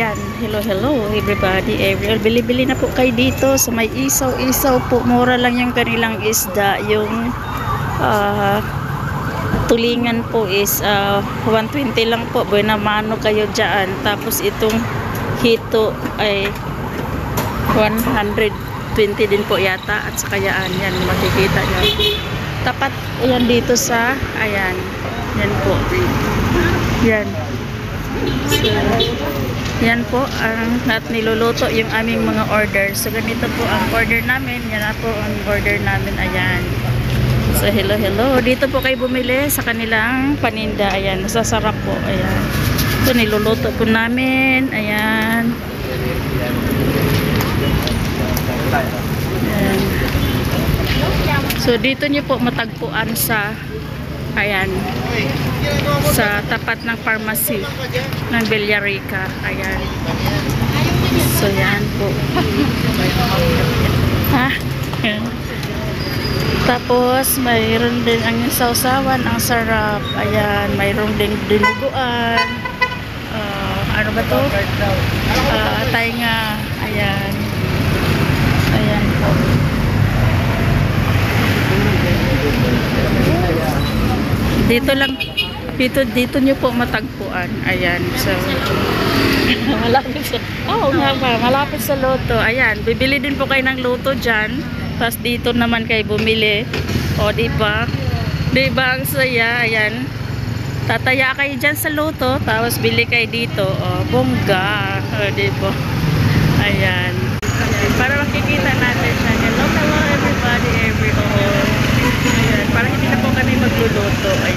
ayan, hello everybody, everyone. Bili-bili na po kayo dito sa may isaw-isaw po. Mura lang yung kanilang isda. Yung tulingan po is 120 lang po. Buena mano kayo dyan. Tapos itong hito ay 120 din po yata. At saka yan, makikita nyo. Tapat yan dito sa, ayan, yan po. Yan. So, yan po ang niluluto yung aming mga order. So ganito po ang order namin. Yan na po ang order namin. Ayan. So hello. Dito po kayo bumili sa kanilang paninda. Ayan. Masasarap po. Ayan. So niluluto po namin. Ayan. Ayan. So dito nyo po matagpuan sa, ayan, sa tapat ng pharmacy ng Villarica. Ayan. So yan po. Ha? Tapos mayroon din ang sausawan, ang sarap. Ayan, mayroon din dinuguan. Ano ba to? Tainga. Ayan. Ayan po. Dito nyo po matagpuan. Ayan. So malapit sa malapit sa loto. Ayan, bibili din po kayo ng loto diyan. Tapos dito naman kayo bumili. O di ba? Di ba ang saya? Ayan. Tataya kayo diyan sa loto, tapos bili kayo dito. O bongga. O di ba? Ayan. Ayan. Para makikita natin siya. Hello everybody, everyone. Ayan. Para hindi na po kami magluluto. Ayan.